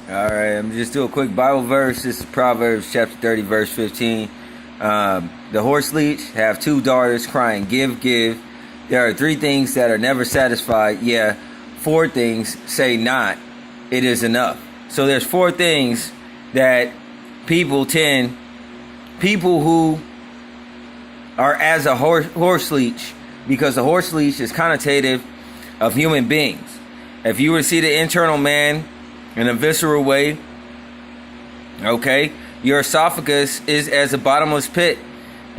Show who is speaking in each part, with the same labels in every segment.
Speaker 1: All right, I'm just do a quick Bible verse. This is Proverbs chapter 30, verse 15. The horse leech have two daughters crying, give, give. There are three things that are never satisfied. Yeah, four things say not, it is enough. So there's four things that people who are as a horse leech, because the horse leech is connotative of human beings. If you were to see the internal man in a visceral way, okay, your esophagus is as a bottomless pit.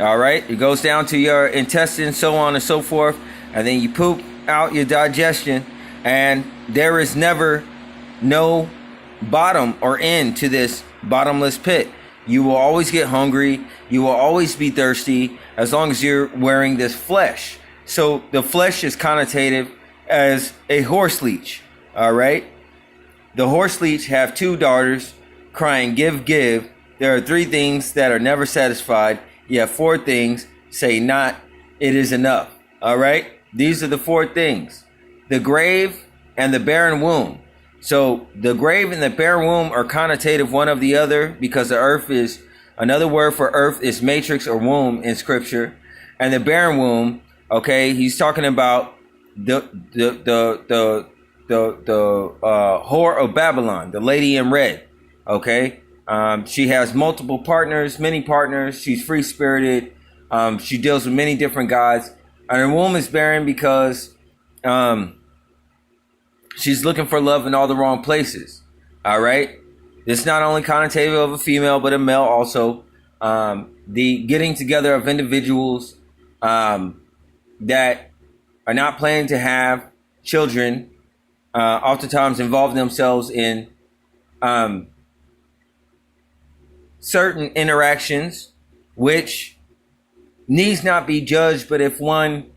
Speaker 1: All right, it goes down to your intestines, so on and so forth, and then you poop out your digestion, and there is never no bottom or end to this bottomless pit. You will always get hungry, you will always be thirsty, as long as you're wearing this flesh. So the flesh is connotative as a horse leech. All right, the horse leech have two daughters crying, give, give. There are three things that are never satisfied. You have four things say not, it is enough. All right, these are the four things: the grave and the barren womb. So the grave and the barren womb are connotative one of the other, because the earth is, another word for earth is matrix or womb in scripture. And the barren womb, okay, he's talking about the whore of Babylon, the lady in red. Okay, she has multiple partners, many partners. She's free spirited. She deals with many different gods, and her womb is barren because she's looking for love in all the wrong places. All right, it's not only connotative of a female but a male also. The getting together of individuals that are not planning to have children oftentimes involve themselves in certain interactions which needs not be judged, but if one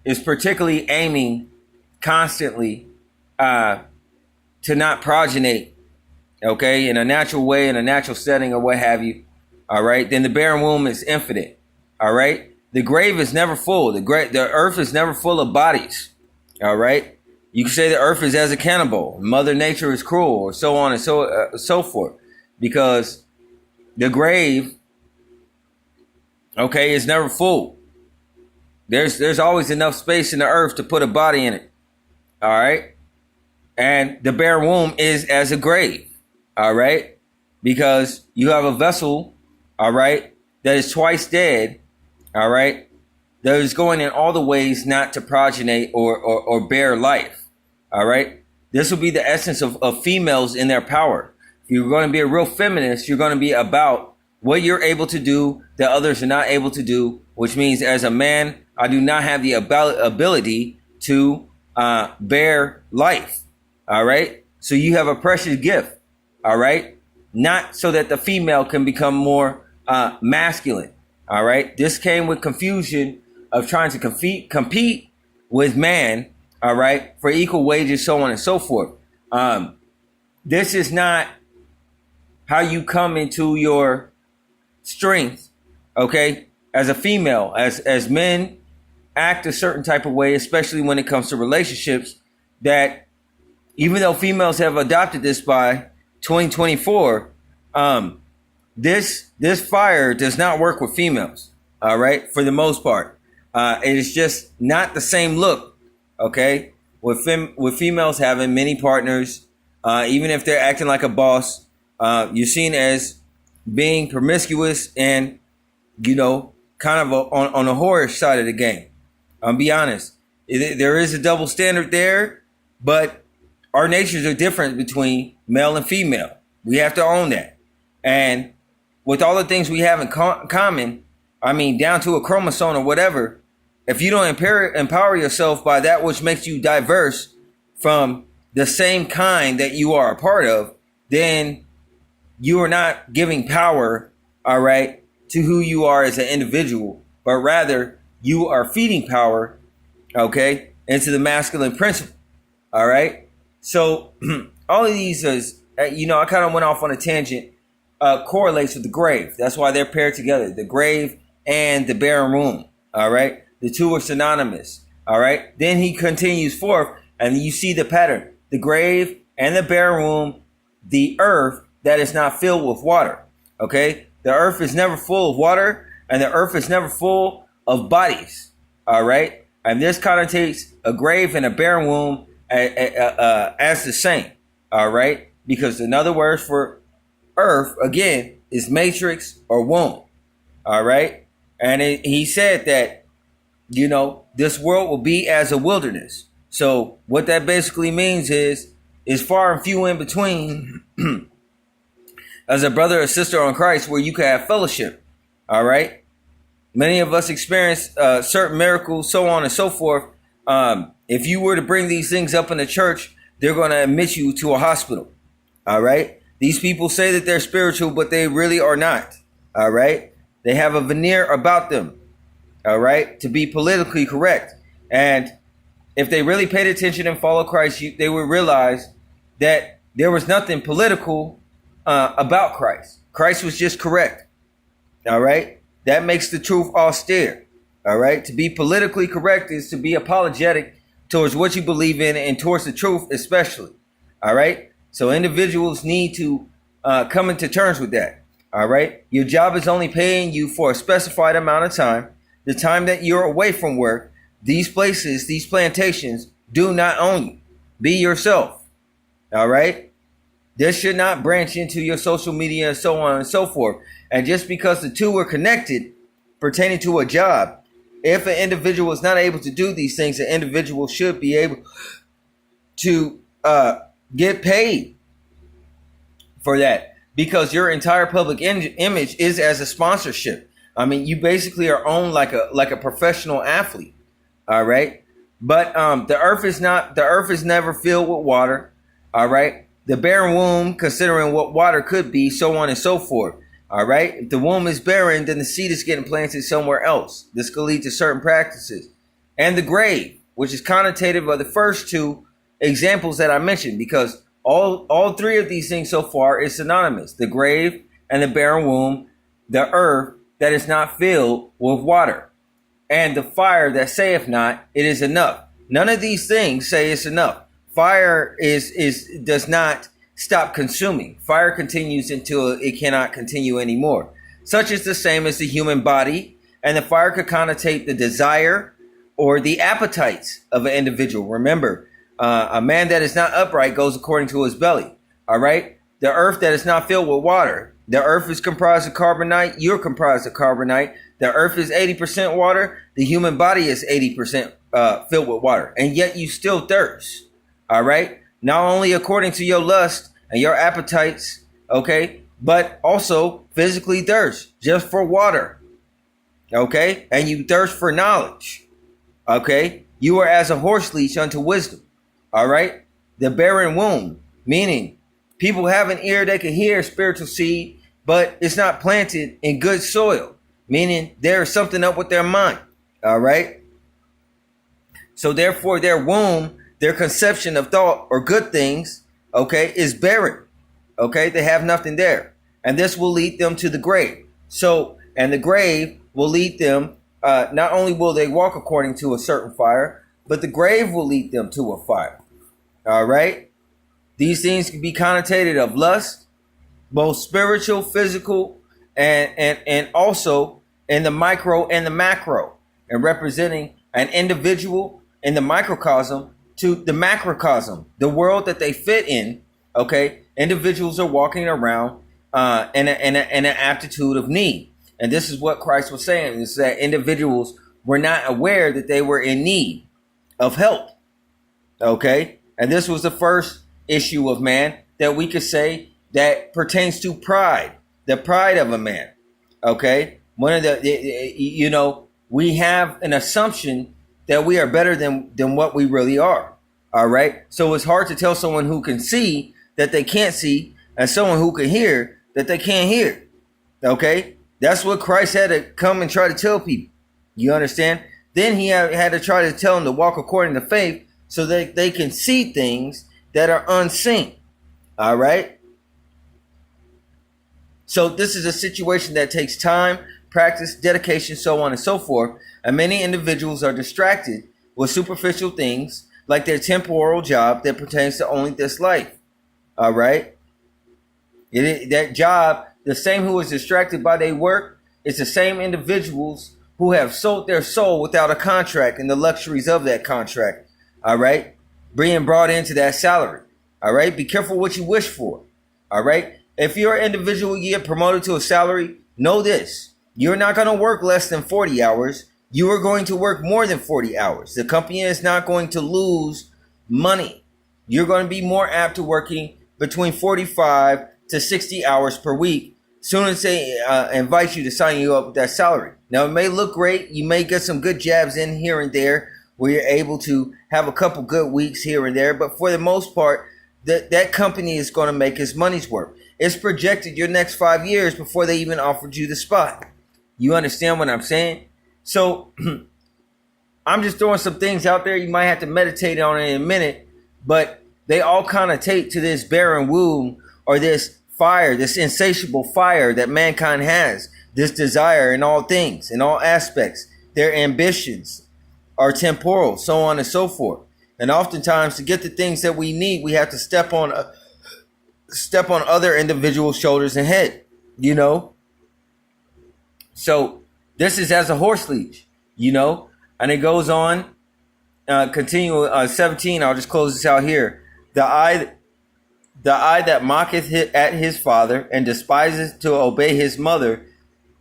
Speaker 1: is particularly aiming constantly to not progenate, okay, in a natural way, in a natural setting or what have you, all right, then the barren womb is infinite. All right, the grave is never full. The earth is never full of bodies. All right, you can say the earth is as a cannibal, Mother Nature is cruel, or so on and so forth, because the grave, okay, is never full. There's always enough space in the earth to put a body in it. All right, and the barren womb is as a grave. All right, because you have a vessel, all right, that is twice dead. All right, that is going in all the ways not to progenate or bear life. All right, this will be the essence of females in their power. If you're going to be a real feminist, you're going to be about what you're able to do that others are not able to do, which means as a man, I do not have the ability to bear life. All right, so you have a precious gift. All right, not so that the female can become more masculine. All right, this came with confusion of trying to compete with man. All right, for equal wages, so on and so forth. This is not how you come into your strength. Okay, as a female, as men act a certain type of way, especially when it comes to relationships, that even though females have adopted this by 2024, this fire does not work with females. All right, for the most part, it is just not the same look. Okay, with females having many partners, even if they're acting like a boss, you're seen as being promiscuous and, you know, kind of on the whorish side of the game. I'll be honest, there is a double standard there, but our natures are different between male and female. We have to own that. And with all the things we have in common, I mean, down to a chromosome or whatever, if you don't empower yourself by that which makes you diverse from the same kind that you are a part of, then you are not giving power, all right, to who you are as an individual, but rather you are feeding power, okay, into the masculine principle. All right. So all of these is, you know, I kind of went off on a tangent, correlates with the grave. That's why they're paired together, the grave and the barren womb. All right. The two are synonymous. All right. Then he continues forth and you see the pattern. The grave and the barren womb the earth that is not filled with water. Okay? The earth is never full of water, and the earth is never full of bodies. All right? And this connotates a grave and a barren womb as the same. All right? Because another word for earth, again, is matrix or womb. All right? And he said that, this world will be as a wilderness. So what that basically means is far and few in between as a brother or sister on Christ where you can have fellowship. All right. Many of us experience certain miracles, so on and so forth. If you were to bring these things up in the church, they're going to admit you to a hospital. All right. These people say that they're spiritual, but they really are not. All right. They have a veneer about them. All right. To be politically correct. And if they really paid attention and followed Christ, they would realize that there was nothing political about Christ. Christ was just correct. All right. That makes the truth austere. All right. To be politically correct is to be apologetic towards what you believe in and towards the truth, especially. All right. So individuals need to come into terms with that. All right. Your job is only paying you for a specified amount of time. The time that you're away from work, these places, these plantations do not own you. Be yourself. All right. This should not branch into your social media and so on and so forth. And just because the two are connected pertaining to a job, if an individual is not able to do these things, an individual should be able to get paid for that, because your entire public image is as a sponsorship. I mean, you basically are owned like a professional athlete. All right. But the earth is never filled with water. All right. The barren womb, considering what water could be, so on and so forth. All right. If the womb is barren, then the seed is getting planted somewhere else. This could lead to certain practices. And the grave, which is connotative of the first two examples that I mentioned, because all three of these things so far is synonymous. The grave and the barren womb, the earth that is not filled with water, and the fire that saith not, it is enough. None of these things say it's enough. Fire does not stop consuming. Fire continues until it cannot continue anymore. Such is the same as the human body, and the fire could connotate the desire or the appetites of an individual. Remember, a man that is not upright goes according to his belly. All right. The earth that is not filled with water. The earth is comprised of carbonite. You're comprised of carbonite. The earth is 80% water. The human body is 80% filled with water. And yet you still thirst. All right. Not only according to your lust and your appetites. Okay. But also physically thirst just for water. Okay. And you thirst for knowledge. Okay. You are as a horse leash unto wisdom. All right. The barren womb, meaning people have an ear, they can hear spiritual seed, but it's not planted in good soil, meaning there is something up with their mind. All right. So therefore, their womb, their conception of thought or good things, okay, is barren. Okay. They have nothing there. And this will lead them to the grave. So, and the grave will lead them, not only will they walk according to a certain fire, but the grave will lead them to a fire. All right. These things can be connotated of lust, both spiritual, physical, and also in the micro and the macro, and representing an individual in the microcosm to the macrocosm, the world that they fit in. Okay. Individuals are walking around in an aptitude of need. And this is what Christ was saying, is that individuals were not aware that they were in need of help. Okay. And this was the first issue of man that we could say that pertains to pride, the pride of a man. Okay. One of we have an assumption that we are better than what we really are. All right. So it's hard to tell someone who can see that they can't see, and someone who can hear that they can't hear. Okay. That's what Christ had to come and try to tell people. You understand? Then he had to try to tell them to walk according to faith, so that they can see things that are unseen. All right. So this is a situation that takes time, practice, dedication, so on and so forth. And many individuals are distracted with superficial things like their temporal job that pertains to only this life. All right. That job, the same who is distracted by their work, it's the same individuals who have sold their soul without a contract and the luxuries of that contract. All right. Being brought into that salary. All right. Be careful what you wish for. All right. If you're an individual, you get promoted to a salary, know this. You're not going to work less than 40 hours. You are going to work more than 40 hours. The company is not going to lose money. You're going to be more apt to working between 45 to 60 hours per week. Soon as they invite you to sign you up with that salary. Now, it may look great. You may get some good jabs in here and there where you're able to have a couple good weeks here and there. But for the most part, that company is going to make its money's worth. It's projected your next 5 years before they even offered you the spot. You understand what I'm saying? So I'm just throwing some things out there. You might have to meditate on it in a minute, but they all connotate to this barren womb or this fire, this insatiable fire that mankind has, this desire in all things, in all aspects. Their ambitions are temporal, so on and so forth. And oftentimes to get the things that we need, we have to step on other individuals' shoulders and head, you know. So this is as a horse leash, you know, and it goes on. Continue 17. I'll just close this out here. The eye that mocketh at his father and despises to obey his mother,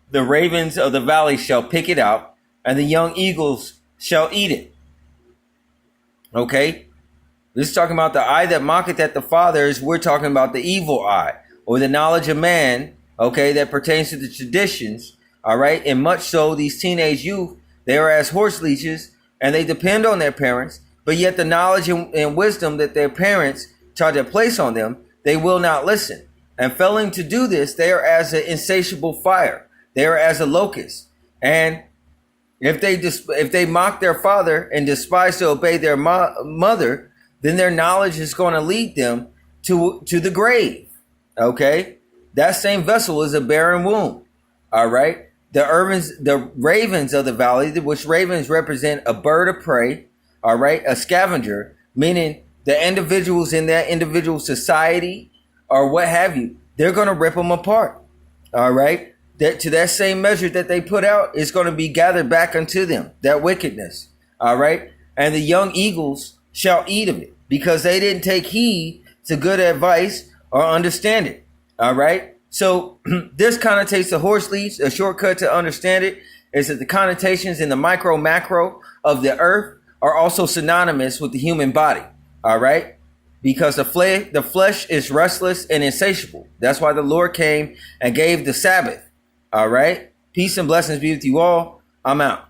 Speaker 1: the ravens of the valley shall pick it out, and the young eagles shall eat it. Okay, this is talking about the eye that mocketh at the fathers. We're talking about the evil eye, or the knowledge of man. Okay, that pertains to the traditions. All right, and much so these teenage youth, they are as horse leeches, and they depend on their parents. But yet the knowledge and wisdom that their parents try to place on them, they will not listen. And failing to do this, they are as an insatiable fire. They are as a locust. And if they mock their father and despise to obey their mother, then their knowledge is going to lead them to the grave. Okay, that same vessel is a barren womb. All right, the ravens of the valley, which ravens represent a bird of prey. All right, a scavenger, meaning the individuals in that individual society or what have you, they're going to rip them apart. All right. That to that same measure that they put out is going to be gathered back unto them, that wickedness. All right. And the young eagles shall eat of it because they didn't take heed to good advice or understand it. All right. So this connotates the horse leash. A shortcut to understand it is that the connotations in the micro macro of the earth are also synonymous with the human body. All right. Because the flesh is restless and insatiable. That's why the Lord came and gave the Sabbath. All right. Peace and blessings be with you all. I'm out.